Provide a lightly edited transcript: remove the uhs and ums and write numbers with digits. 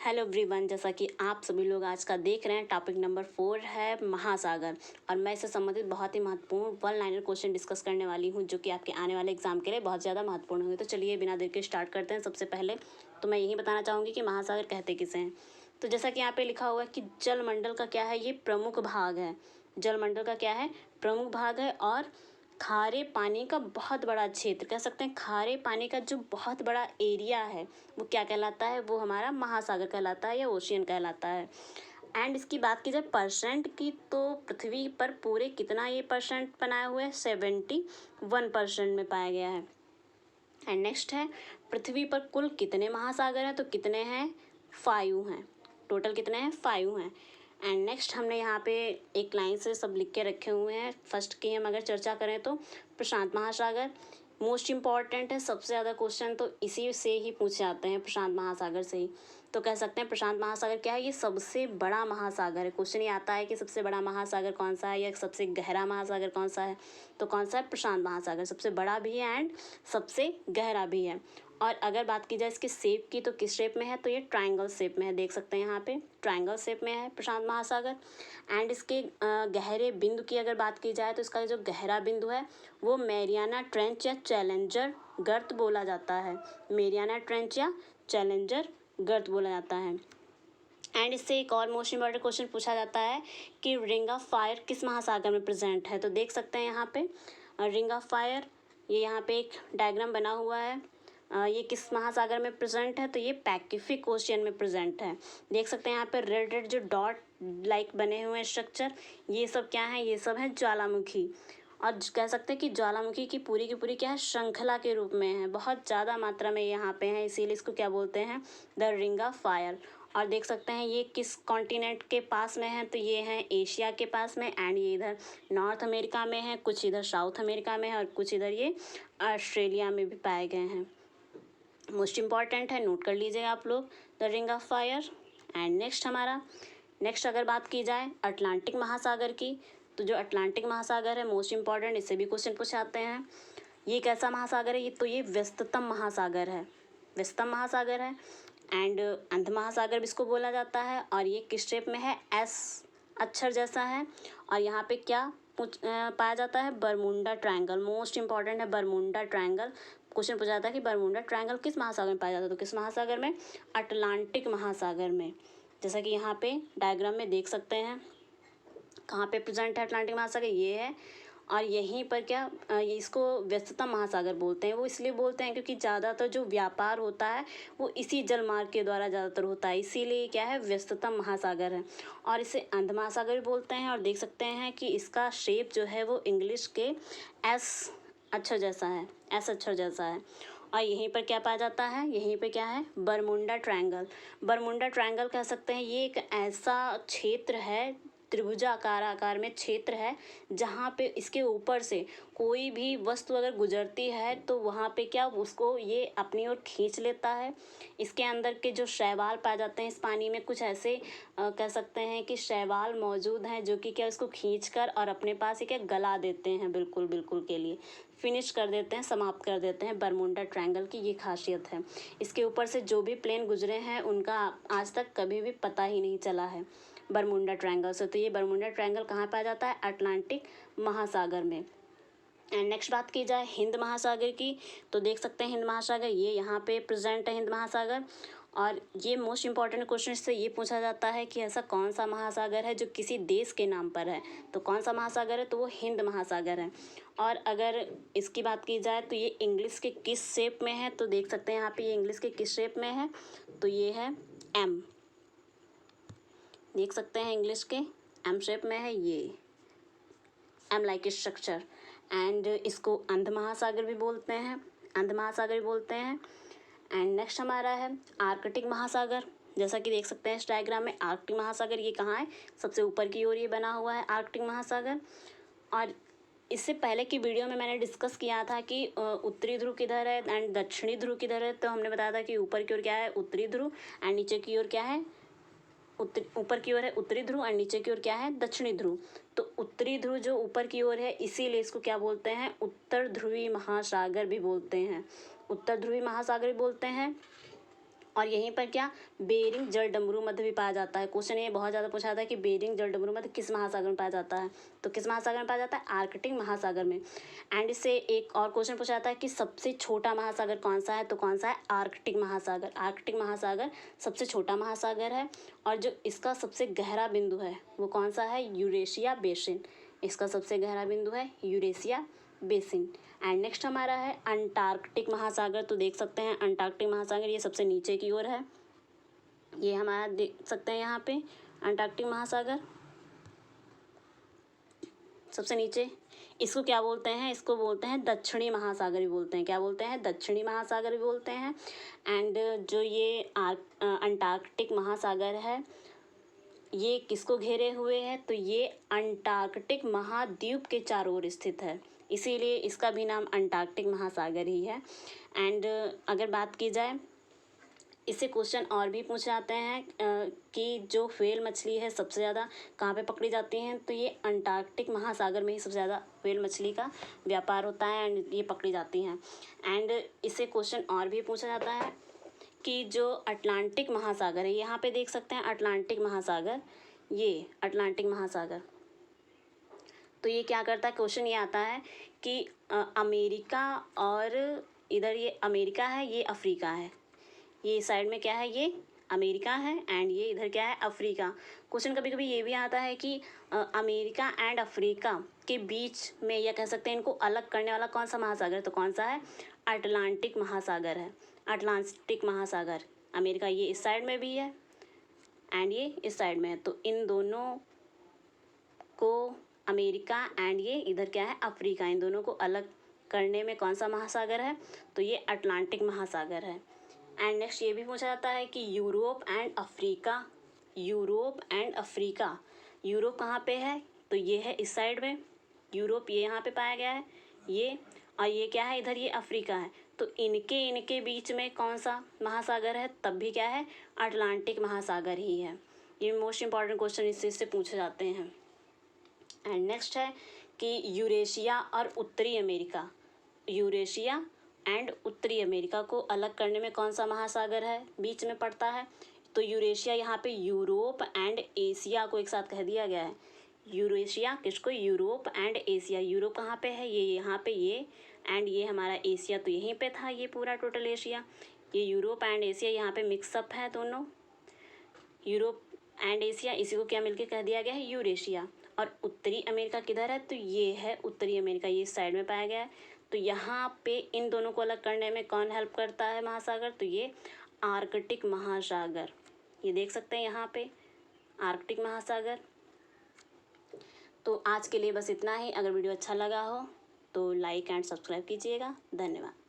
Hello everyone, जैसा कि आप सभी लोग आज का देख रहे हैं, टॉपिक नंबर 4 है महासागर। और मैं इससे संबंधित बहुत ही महत्वपूर्ण वन लाइनर क्वेश्चन डिस्कस करने वाली हूं, जो कि आपके आने वाले एग्जाम के लिए बहुत ज़्यादा महत्वपूर्ण होंगे। तो चलिए बिना देर के स्टार्ट करते हैं। सबसे पहले तो मैं यही बताना चाहूँगी कि महासागर कहते किसे हैं। तो जैसा कि यहाँ पे लिखा हुआ है कि जलमंडल का क्या है, ये प्रमुख भाग है। जलमंडल का क्या है, प्रमुख भाग है। और खारे पानी का बहुत बड़ा क्षेत्र, कह सकते हैं खारे पानी का जो बहुत बड़ा एरिया है वो क्या कहलाता है, वो हमारा महासागर कहलाता है या ओशियन कहलाता है। एंड इसकी बात की जाए परसेंट की, तो पृथ्वी पर पूरे कितना ये परसेंट बनाए हुए हैं, 71% में पाया गया है। एंड नेक्स्ट है, पृथ्वी पर कुल कितने महासागर हैं, तो कितने हैं, 5 हैं। टोटल कितने हैं, 5 हैं। एंड नेक्स्ट हमने यहाँ पे एक लाइन से सब लिख के रखे हुए हैं। फर्स्ट की हम अगर चर्चा करें तो प्रशांत महासागर मोस्ट इम्पॉर्टेंट है। सबसे ज़्यादा क्वेश्चन तो इसी से ही पूछे जाते हैं, प्रशांत महासागर से ही। तो कह सकते हैं प्रशांत महासागर क्या है, ये सबसे बड़ा महासागर है। क्वेश्चन ये आता है कि सबसे बड़ा महासागर कौन सा है या सबसे गहरा महासागर कौन सा है, तो कौन सा है, प्रशांत महासागर। सबसे बड़ा भी है एंड सबसे गहरा भी है। और अगर बात की जाए इसके शेप की, तो किस शेप में है, तो ये ट्रायंगल शेप में है। देख सकते हैं यहाँ पे ट्रायंगल शेप में है प्रशांत महासागर। एंड इसके गहरे बिंदु की अगर बात की जाए, तो इसका जो गहरा बिंदु है वो मैरियाना ट्रेंच या चैलेंजर गर्त बोला जाता है। मैरियाना ट्रेंच या चैलेंजर गर्त बोला जाता है। एंड इससे एक और मोस्ट इम्पॉर्टेंट क्वेश्चन पूछा जाता है कि रिंग ऑफ फायर किस महासागर में प्रेजेंट है। तो देख सकते हैं यहाँ पे रिंग ऑफ फायर, ये यहाँ पे एक डायग्राम बना हुआ है। ये किस महासागर में प्रेजेंट है, तो ये पैसिफिक ओशियन में प्रेजेंट है। देख सकते हैं यहाँ पे रेड रेड जो डॉट लाइक बने हुए हैं स्ट्रक्चर, ये सब क्या है, ये सब है ज्वालामुखी। और कह सकते हैं कि ज्वालामुखी की पूरी क्या है, श्रृंखला के रूप में है। बहुत ज़्यादा मात्रा में यहाँ पे है, इसीलिए इसको क्या बोलते हैं, द रिंग ऑफ फायर। और देख सकते हैं ये किस कॉन्टिनेंट के पास में है, तो ये है एशिया के पास में। एंड ये इधर नॉर्थ अमेरिका में है, कुछ इधर साउथ अमेरिका में है और कुछ इधर ये ऑस्ट्रेलिया में भी पाए गए हैं। मोस्ट इम्पॉर्टेंट है, नोट कर लीजिएगा आप लोग, the ring of fire. And next अगर बात की जाए अटलांटिक महासागर की, तो जो अटलांटिक महासागर है मोस्ट इम्पॉर्टेंट, इससे भी क्वेश्चन पूछाते हैं। ये कैसा महासागर है, ये तो ये व्यस्ततम महासागर है, व्यस्ततम महासागर है। एंड अंध महासागर भी इसको बोला जाता है। और ये किस शेप में है, एस अक्षर जैसा है। और यहाँ पे क्या पाया जाता है, बरमुंडा ट्रायंगल। मोस्ट इंपॉर्टेंट है बरमुंडा ट्रायंगल। क्वेश्चन पूछा जाता है कि बरमुंडा ट्रायंगल किस महासागर में पाया जाता है, तो किस महासागर में, अटलांटिक महासागर में। जैसा कि यहाँ पे डायग्राम में देख सकते हैं कहाँ पे प्रेजेंट है अटलांटिक महासागर, ये है। और यहीं पर क्या इसको व्यस्ततम महासागर बोलते हैं। वो इसलिए बोलते हैं क्योंकि ज़्यादातर जो व्यापार होता है वो इसी जलमार्ग के द्वारा ज़्यादातर होता है, इसीलिए क्या है, व्यस्ततम महासागर है। और इसे अंध महासागर भी बोलते हैं। और देख सकते हैं कि इसका शेप जो है वो इंग्लिश के एस अक्षर जैसा है, एस अक्षर जैसा है। और यहीं पर क्या पाया जाता है, यहीं पे क्या है, बरमुंडा ट्रायंगल। बरमुंडा ट्रायंगल कह सकते हैं ये एक ऐसा क्षेत्र है, त्रिभुजाकार आकार में क्षेत्र है, जहाँ पे इसके ऊपर से कोई भी वस्तु अगर गुजरती है तो वहाँ पे क्या उसको ये अपनी ओर खींच लेता है। इसके अंदर के जो शैवाल पाए जाते हैं इस पानी में, कुछ ऐसे कह सकते हैं कि शैवाल मौजूद हैं जो कि क्या इसको खींच कर और अपने पास ही क्या गला देते हैं, बिल्कुल के लिए फिनिश कर देते हैं, समाप्त कर देते हैं। बरमुंडा ट्रायंगल की ये खासियत है। इसके ऊपर से जो भी प्लेन गुजरे हैं उनका आज तक कभी भी पता ही नहीं चला है बरमुंडा ट्रायंगल से। तो ये बरमुंडा ट्रायंगल कहाँ पाया जाता है, अटलांटिक महासागर में। एंड नेक्स्ट बात की जाए हिंद महासागर की, तो देख सकते हैं हिंद महासागर ये यहाँ पे प्रेजेंट है, हिंद महासागर। और ये मोस्ट इंपॉर्टेंट क्वेश्चन से ये पूछा जाता है कि ऐसा कौन सा महासागर है जो किसी देश के नाम पर है, तो कौन सा महासागर है, तो वो हिंद महासागर है। और अगर इसकी बात की जाए तो ये इंग्लिश के किस शेप में है, तो देख सकते हैं यहाँ पे ये इंग्लिश के किस शेप में है, तो ये है एम। देख सकते हैं इंग्लिश के एम शेप में है, ये एम लाइक स्ट्रक्चर। एंड इसको अंध महासागर भी बोलते हैं, अंध महासागर भी बोलते हैं। एंड नेक्स्ट हमारा है आर्कटिक महासागर। जैसा कि देख सकते हैं इस डायग्राम में आर्कटिक महासागर ये कहाँ है, सबसे ऊपर की ओर ये बना हुआ है आर्कटिक महासागर। और इससे पहले की वीडियो में मैंने डिस्कस किया था कि उत्तरी ध्रुव किधर है एंड दक्षिणी ध्रुव किधर है। तो हमने बताया था कि ऊपर की ओर क्या है, उत्तरी ध्रुव, एंड नीचे की ओर क्या है, ऊपर की ओर है उत्तरी ध्रुव और नीचे की ओर क्या है, दक्षिणी ध्रुव। तो उत्तरी ध्रुव जो ऊपर की ओर है इसीलिए इसको क्या बोलते हैं, उत्तर ध्रुवी महासागर भी बोलते हैं, उत्तर ध्रुवी महासागर भी बोलते हैं। और यहीं पर क्या बेरिंग जल डमरू मध्य भी पाया जाता है। क्वेश्चन ये बहुत ज़्यादा पूछा था कि बेरिंग जल डमरू मध्य किस महासागर में पाया जाता है, तो किस महासागर में पाया जाता है, आर्कटिक महासागर में। एंड इससे एक और क्वेश्चन पूछा जाता है कि सबसे छोटा महासागर कौन सा है, तो कौन सा है, आर्कटिक महासागर। आर्कटिक महासागर सबसे छोटा महासागर है और जो इसका सबसे गहरा बिंदु है वो कौन सा है, यूरेशिया बेसिन। इसका सबसे गहरा बिंदु है यूरेशिया बेसिन। एंड नेक्स्ट हमारा है अंटार्कटिक महासागर। तो देख सकते हैं अंटार्कटिक महासागर ये सबसे नीचे की ओर है, ये हमारा देख सकते हैं यहाँ पे अंटार्कटिक महासागर सबसे नीचे। इसको क्या बोलते हैं, इसको बोलते हैं दक्षिणी महासागर भी बोलते हैं। क्या बोलते हैं, दक्षिणी महासागर भी बोलते हैं। एंड जो ये अंटार्कटिक महासागर है ये किसको घेरे हुए है, तो ये अंटार्कटिक महाद्वीप के चारों ओर स्थित है, इसीलिए इसका भी नाम अंटार्कटिक महासागर ही है। एंड अगर बात की जाए इससे क्वेश्चन और भी पूछ जाते हैं कि जो व्हेल मछली है सबसे ज़्यादा कहाँ पे पकड़ी जाती हैं, तो ये अंटार्कटिक महासागर में ही सबसे ज़्यादा व्हेल मछली का व्यापार होता है एंड ये पकड़ी जाती हैं। एंड इससे क्वेश्चन और भी पूछा जाता है कि जो अटलांटिक महासागर है, यहाँ पे देख सकते हैं अटलांटिक महासागर, ये अटलांटिक महासागर, तो ये क्या करता है, क्वेश्चन ये आता है कि अमेरिका और इधर ये अमेरिका है, ये अफ्रीका है, ये साइड में क्या है, ये अमेरिका है एंड ये इधर क्या है, अफ्रीका। क्वेश्चन कभी कभी ये भी आता है कि अमेरिका एंड अफ्रीका के बीच में या कह सकते हैं इनको अलग करने वाला कौन सा महासागर है, तो कौन सा है, अटलांटिक महासागर है। अटलांटिक महासागर, अमेरिका ये इस साइड में भी है एंड ये इस साइड में है, तो इन दोनों को अमेरिका एंड ये इधर क्या है, अफ्रीका, इन दोनों को अलग करने में कौन सा महासागर है, तो ये अटलांटिक महासागर है। एंड नेक्स्ट ये भी पूछा जाता है कि Europe and Africa, Europe and Africa, Europe कहाँ पे है, तो ये है इस साइड में, यूरोप ये यहाँ पे पाया गया है ये, और ये क्या है, इधर ये अफ्रीका है, तो इनके बीच में कौन सा महासागर है, तब भी क्या है, अटलांटिक महासागर ही है। ये मोस्ट इंपॉर्टेंट क्वेश्चन इससे पूछे जाते हैं। एंड नेक्स्ट है कि यूरेशिया और उत्तरी अमेरिका, यूरेशिया एंड उत्तरी अमेरिका को अलग करने में कौन सा महासागर है, बीच में पड़ता है, तो यूरेशिया यहाँ पे यूरोप एंड एशिया को एक साथ कह दिया गया है। यूरेशिया किसको, यूरोप एंड एशिया, यूरोप कहाँ पे है, ये यहाँ पे, ये एंड ये हमारा एशिया तो यहीं पे था, ये पूरा टोटल एशिया, ये यूरोप एंड एशिया यहाँ पे मिक्सअप है दोनों, यूरोप एंड एशिया, इसी को क्या मिलके कह दिया गया है, यूरेशिया। और उत्तरी अमेरिका किधर है, तो ये है उत्तरी अमेरिका, ये इस साइड में पाया गया है, तो यहाँ पे इन दोनों को अलग करने में कौन हेल्प करता है महासागर, तो ये आर्कटिक महासागर, ये देख सकते हैं यहाँ पे आर्कटिक महासागर। तो आज के लिए बस इतना ही। अगर वीडियो अच्छा लगा हो तो लाइक एंड सब्सक्राइब कीजिएगा। धन्यवाद।